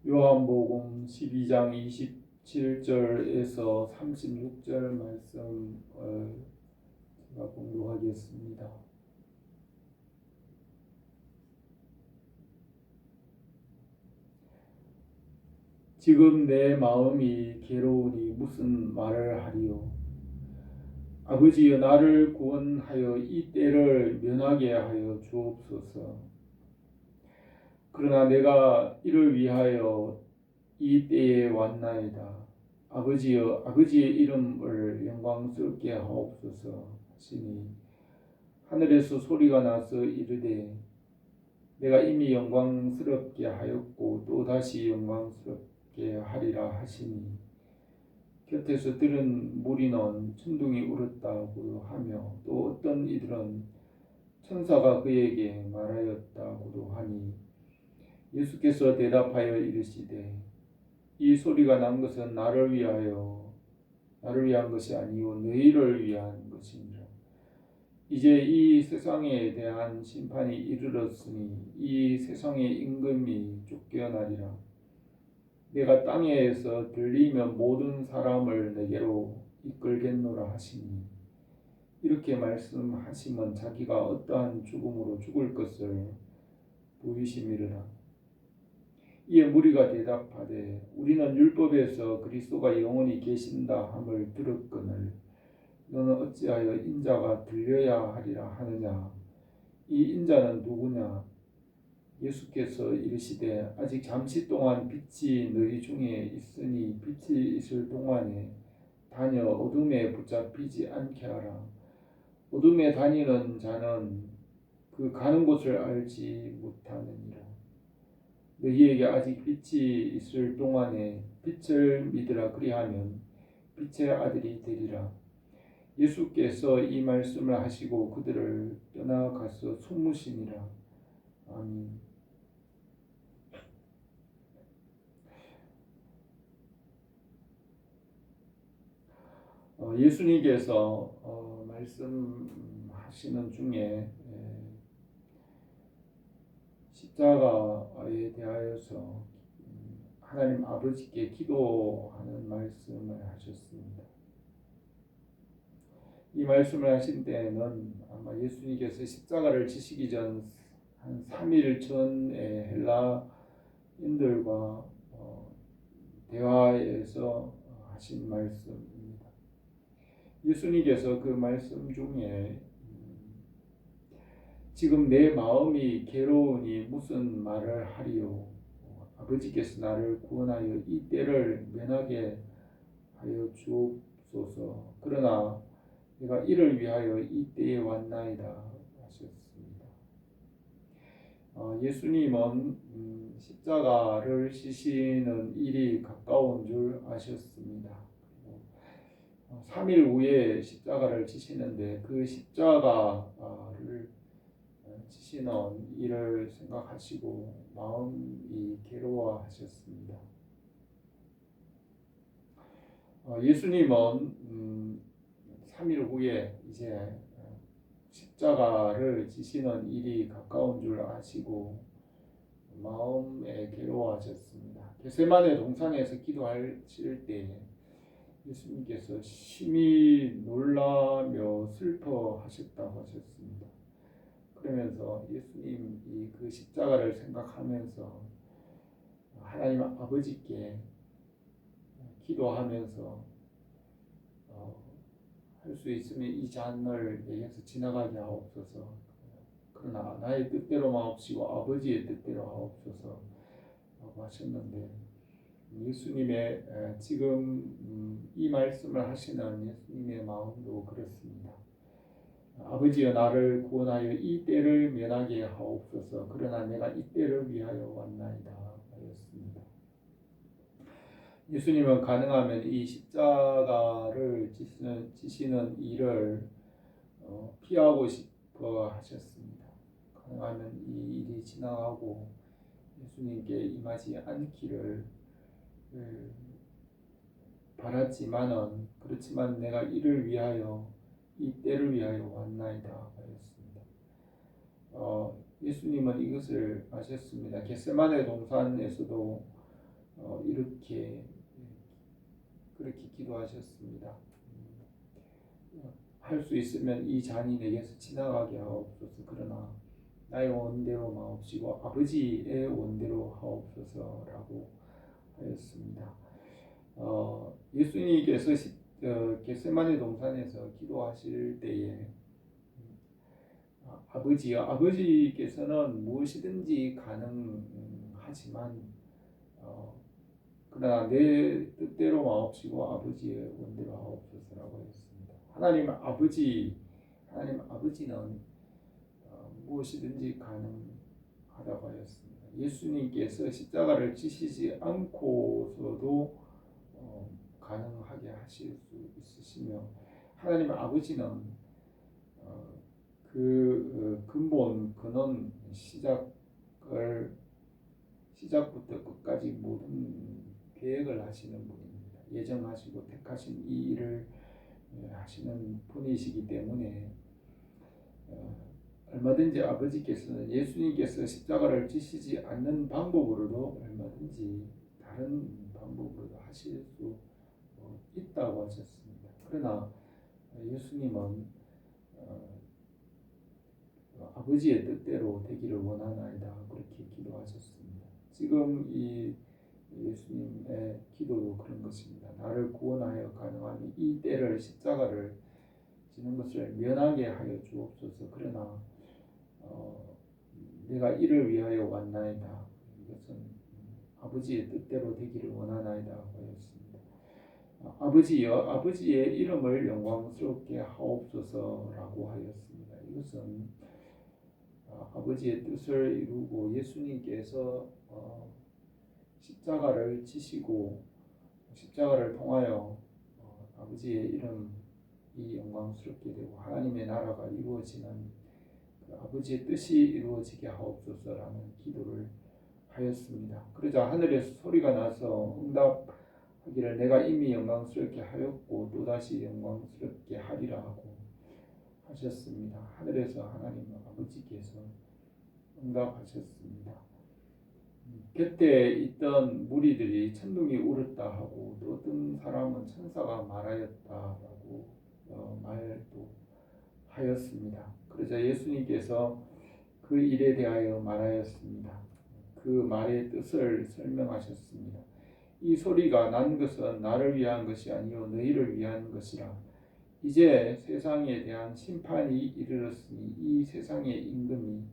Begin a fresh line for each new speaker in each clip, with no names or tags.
요한복음 12장 27절에서 36절 말씀을 제가 공부하겠습니다. 지금 내 마음이 괴로우니 무슨 말을 하리요. 아버지여, 나를 구원하여 이 때를 면하게 하여 주옵소서. 그러나 내가 이를 위하여 이 때에 왔나이다. 아버지여, 아버지의 이름을 영광스럽게 하옵소서 하시니 하늘에서 소리가 나서 이르되 내가 이미 영광스럽게 하였고 또 다시 영광스럽게 하리라 하시니 곁에서 들은 무리는 천둥이 울었다고 하며 또 어떤 이들은 천사가 그에게 말하였다고도 하니 예수께서 대답하여 이르시되 이 소리가 난 것은 나를 위한 것이 아니요 너희를 위한 것이니라. 이제 이 세상에 대한 심판이 이르렀으니 이 세상의 임금이 쫓겨나리라. 내가 땅에서 들리면 모든 사람을 내게로 이끌겠노라 하시니 이렇게 말씀하시면 자기가 어떠한 죽음으로 죽을 것을 보이심이르라. 이에 무리가 대답하되 우리는 율법에서 그리스도가 영원히 계신다 함을 들었거늘 너는 어찌하여 인자가 들려야 하리라 하느냐. 이 인자는 누구냐. 예수께서 이르시되 아직 잠시 동안 빛이 너희 중에 있으니 빛이 있을 동안에 다녀 어둠에 붙잡히지 않게 하라. 어둠에 다니는 자는 그 가는 곳을 알지 못하느니라. 너희에게 아직 빛이 있을 동안에 빛을 믿으라. 그리하면 빛의 아들이 되리라. 예수께서 이 말씀을 하시고 그들을 떠나가서 숨으시니라. 아멘. 예수님께서 말씀하시는 중에 십자가에 대하여서 하나님 아버지께 기도하는 말씀을 하셨습니다. 이 말씀을 하신 때에는 아마 예수님께서 십자가를 지시기 전 한 3일 전에 헬라인들과 대화에서 하신 말씀입니다. 예수님께서 그 말씀 중에 지금 내 마음이 괴로우니 무슨 말을 하리요. 아버지께서 나를 구원하여 이 때를 면하게 하여 주옵소서. 그러나 내가 이를 위하여 이 때에 왔나이다 하셨습니다. 예수님은 십자가를 지시는 일이 가까운 줄 아셨습니다. 3일 후에 십자가를 지시는데 그 십자가를 지시는 일을 생각하시고 마음이 괴로워하셨습니다. 예수님은 3일 후에 이제 십자가를 지시는 일이 가까운 줄 아시고 마음에 괴로워하셨습니다. 겟세마네 동산에서 기도하실 때 예수님께서 심히 놀라며 슬퍼하셨다고 하셨습니다. 그러면서 예수님이 그 십자가를 생각하면서 하나님 아버지께 기도하면서 할 수 있으면 이 잔을 내게서 지나가게 하옵소서. 그러나 나의 뜻대로 마옵시고 아버지의 뜻대로 하옵소서 라고 하셨는데 예수님의 지금 이 말씀을 하시는 예수님의 마음도 그렇습니다. 아버지여, 나를 구원하여 이 때를 면하게 하옵소서. 그러나 내가 이 때를 위하여 왔나이다 하였습니다. 예수님은 가능하면 이 십자가를 지시는 일을 피하고 싶어 하셨습니다. 가능하면 이 일이 지나가고 예수님께 임하지 않기를 바랐지만은 그렇지만 내가 이를 위하여 이 때를 위하여 왔나이다 하였습니다. 예수님은 이것을 아셨습니다. 겟세마네 동산에서도 이렇게 그렇게 기도하셨습니다. 할 수 있으면 이 잔이 내게서 지나가게 하옵소서. 그러나 나의 원대로 마옵시고 아버지의 원대로 하옵소서라고 하였습니다. 예수님께서 겟세마네 동산에서 기도하실 때에 아버지여, 아버지께서는 무엇이든지 가능하지만 그러나 내 뜻대로 마옵시고 아버지의 원대로 하옵소서라고 했습니다. 하나님 아버지는 무엇이든지 가능하다고 하였습니다. 예수님께서 십자가를 지시지 않고서도 가능하게 하실 수 있으시며 하나님 아버지는 근본 근원 시작부터 끝까지 모든 계획을 하시는 분입니다. 예정하시고 택하신 이 일을 하시는 분이시기 때문에 얼마든지 아버지께서는 예수님께서 십자가를 지시지 않는 방법으로도 얼마든지 다른 방법으로도 하실 수 있다고 하셨습니다. 그러나 예수님은 아버지의 뜻대로 되기를 원하나이다 그렇게 기도하셨습니다. 지금 이 예수님의 기도도 그런 것입니다. 나를 구원하여 가능하니 이 때를 십자가를 지는 것을 면하게 하여 주옵소서. 그러나 내가 이를 위하여 왔나이다. 이것은 아버지의 뜻대로 되기를 원하나이다 하였습니다. 아버지여, 아버지의 이름을 영광스럽게 하옵소서라고 하였습니다. 이것은 아버지의 뜻을 이루고 예수님께서 십자가를 지시고 십자가를 통하여 아버지의 이름이 영광스럽게 되고 하나님의 나라가 이루어지는 그 아버지의 뜻이 이루어지게 하옵소서라는 기도를 하였습니다. 그러자 하늘에서 소리가 나서 응답하기를 내가 이미 영광스럽게 하였고 또다시 영광스럽게 하리라 하고 하셨습니다. 하늘에서 하나님 아버지께서 응답하셨습니다. 곁에 있던 무리들이 천둥이 울었다 하고 또 어떤 사람은 천사가 말하였다라고 말도 하였습니다. 그러자 예수님께서 그 일에 대하여 말하였습니다. 그 말의 뜻을 설명하셨습니다. 이 소리가 난 것은 나를 위한 것이 아니요 너희를 위한 것이라. 이제 세상에 대한 심판이 이르렀으니 이 세상의 임금이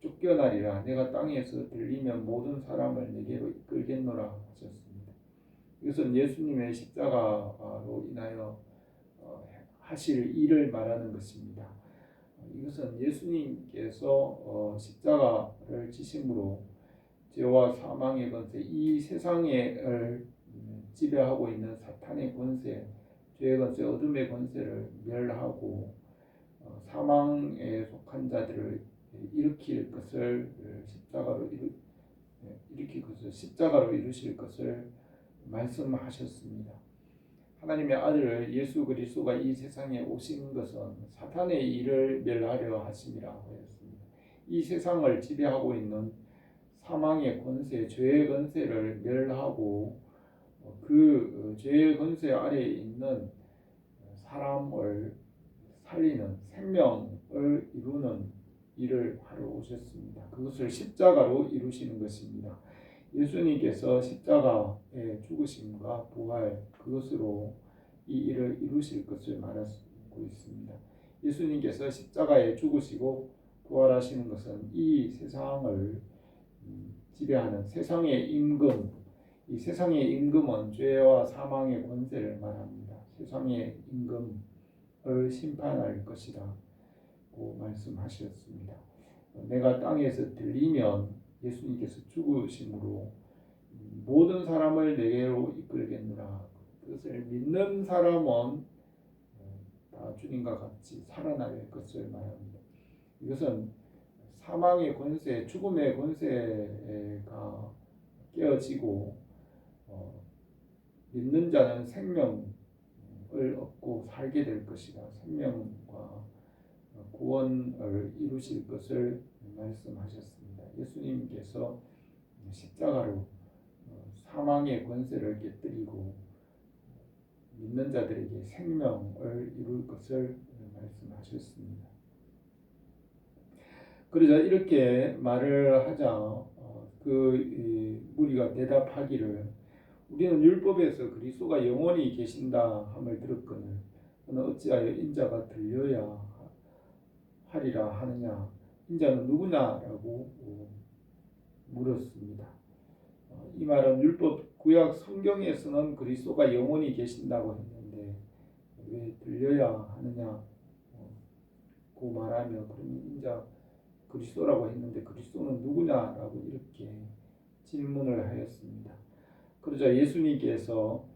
쫓겨나리라. 내가 땅에서 들리면 모든 사람을 내게로 이끌겠노라 하셨습니다. 이것은 예수님의 십자가로 인하여 하실 일을 말하는 것입니다. 이것은 예수님께서 십자가를 지심으로 죄와 사망의 권세, 이 세상을 지배하고 있는 사탄의 권세, 죄의 권세, 어둠의 권세를 멸하고 사망에 속한 자들을 일으킬 것을 십자가로 이루실 것을 말씀하셨습니다. 하나님의 아들 예수 그리스도가 이 세상에 오신 것은 사탄의 일을 멸하려 하심이라 하였습니다. 이 세상을 지배하고 있는 사망의 권세, 죄의 권세를 멸하고 그 죄의 권세 아래에 있는 사람을 살리는 생명을 이루는 일을 하러 오셨습니다. 그것을 십자가로 이루시는 것입니다. 예수님께서 십자가의 죽으심과 부활 그것으로 이 일을 이루실 것을 말하고 있습니다. 예수님께서 십자가에 죽으시고 부활하시는 것은 이 세상을 지배하는 세상의 임금, 이 세상의 임금은 죄와 사망의 권세를 말합니다. 세상의 임금을 심판할 것이라고 말씀하셨습니다. 내가 땅에서 들리면 예수님께서 죽으심으로 모든 사람을 내게로 이끌겠노라. 그것을 믿는 사람은 다 주님과 같이 살아날 것을 말합니다. 이것은 사망의 권세, 죽음의 권세가 깨어지고 믿는 자는 생명을 얻고 살게 될 것이다. 생명과 구원을 이루실 것을 말씀하셨습니다. 예수님께서 십자가로 사망의 권세를 깨뜨리고 믿는 자들에게 생명을 이룰 것을 말씀하셨습니다. 그러자 이렇게 말을 하자 무리가 대답하기를 우리는 율법에서 그리스도가 영원히 계신다 함을 들었거늘 너는 어찌하여 인자가 들려야 하리라 하느냐 인자는 누구냐라고 물었습니다. 이 말은 율법 구약 성경에서는 그리스도가 영원히 계신다고 했는데 왜 들려야 하느냐고 말하며 그러면 인자 그리스도라고 했는데 그리스도는 누구냐라고 이렇게 질문을 하였습니다. 그러자 예수님께서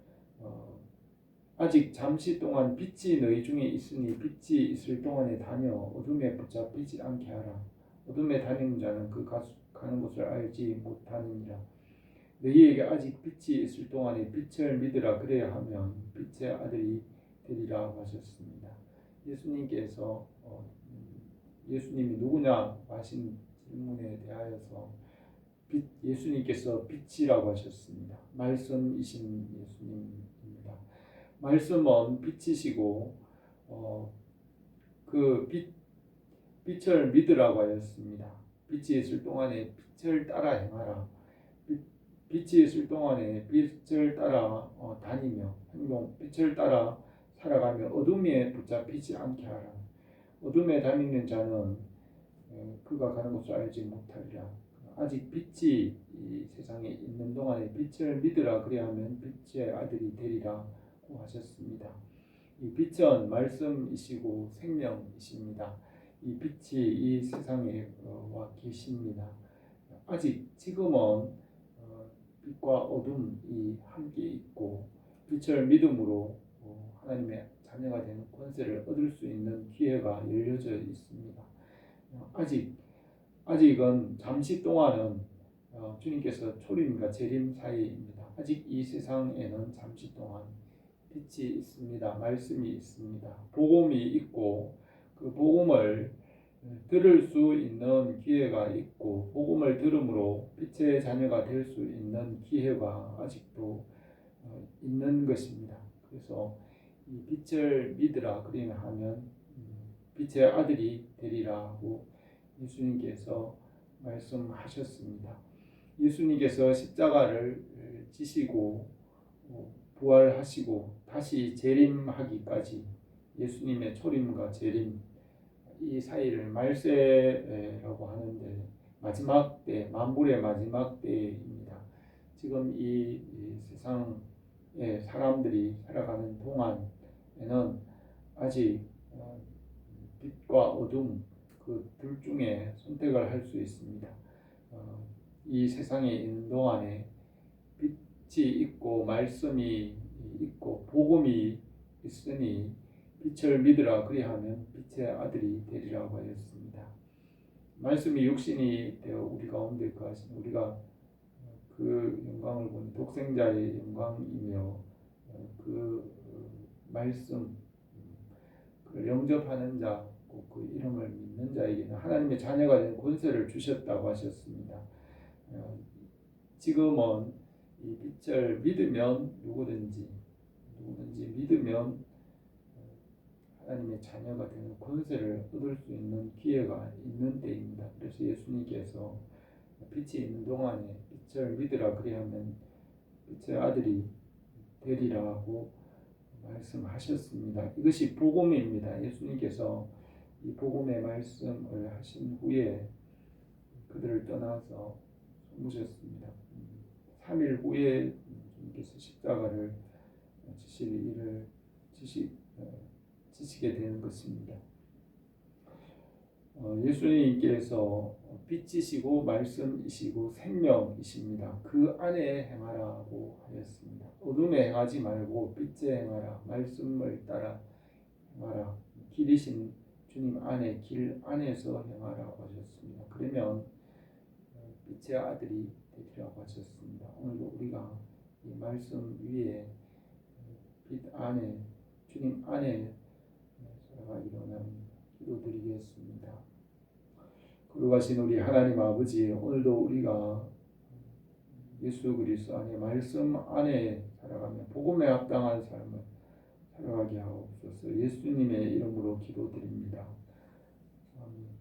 아직 잠시 동안 빛이 너희 중에 있으니 빛이 있을 동안에 다녀 어둠에 붙잡히지 않게 하라. 어둠에 다니는 자는 그 가는 곳을 알지 못하느니라. 너희에게 아직 빛이 있을 동안에 빛을 믿으라. 그래야 하면 빛의 아들이 되리라 하셨습니다. 예수님께서 예수님이 누구냐 하신 질문에 대하여서 예수님께서 빛이라고 하셨습니다. 말씀이신 예수님입니다. 말씀은 빛이시고 그 빛을 믿으라고 하였습니다. 빛이 있을 동안에 빛을 따라 행하라. 빛이 있을 동안에 빛을 따라 다니며 빛을 따라 살아가며 어둠에 붙잡히지 않게 하라. 어둠에 다니는 자는 그가 가는 곳을 알지 못하리라. 아직 빛이 이 세상에 있는 동안에 빛을 믿으라. 그래야 하면 빛의 아들이 되리라고 하셨습니다. 이 빛은 말씀이시고 생명이십니다. 이 빛이 이 세상에 와 계십니다. 아직 지금은 빛과 어둠이 함께 있고 빛을 믿음으로 하나님의 자녀가 되는 권세를 얻을 수 있는 기회가 열려져 있습니다. 아직은 잠시 동안은 주님께서 초림과 재림 사이입니다. 아직 이 세상에는 잠시 동안 빛이 있습니다. 말씀이 있습니다. 복음이 있고 그 복음을 들을 수 있는 기회가 있고 복음을 들음으로 빛의 자녀가 될 수 있는 기회가 아직도 있는 것입니다. 그래서 이 빛을 믿으라 그러면 하면 빛의 아들이 되리라고 예수님께서 말씀하셨습니다. 예수님께서 십자가를 지시고 부활하시고 다시 재림하기까지 예수님의 초림과 재림 이 사이를 말세라고 하는데 마지막 때, 만물의 마지막 때입니다. 지금 이 세상의 사람들이 살아가는 동안에는 아직 빛과 어둠 그 둘 중에 선택을 할 수 있습니다. 이 세상에 있는 동안에 빛이 있고 말씀이 있고 복음이 있으니 빛을 믿으라 그리하면 빛의 아들이 되리라고 하였습니다. 말씀이 육신이 되어 우리 가운데 거하신 우리가 그 영광을 보니 독생자의 영광이며 그 말씀 그 영접하는 자 그 이름을 믿는 자에게는 하나님의 자녀가 된 권세를 주셨다고 하셨습니다. 지금은 이 빛을 믿으면 누구든지 믿으면 하나님의 자녀가 되는 권세를 얻을 수 있는 기회가 있는 때입니다. 그래서 예수님께서 빛이 있는 동안에 빛을 믿으라 그리하면 빛의 아들이 되리라고 말씀하셨습니다. 이것이 복음입니다. 예수님께서 이 복음의 말씀을 하신 후에 그들을 떠나서 숨으셨습니다. 3일 후에 주님께서 십자가를 지시게 되는 것입니다. 예수님께서 빛이시고 말씀이시고 생명이십니다. 그 안에 행하라고 하였습니다. 어둠에 행하지 말고 빛에 행하라. 말씀을 따라 행하라. 길이신 주님 안에 길 안에서 행하라고 하셨습니다. 그러면 빛의 아들이 되리라고 하셨습니다. 오늘도 우리가 이 말씀 위에 빛 안에 주님 안에 살아가기를 원합니다. 기도드리겠습니다. 거룩하신 우리 하나님 아버지, 오늘도 우리가 예수 그리스도 안에 말씀 안에 살아가며 복음에 합당한 삶을 살아가게 하옵소서. 예수님의 이름으로 기도드립니다. 아멘.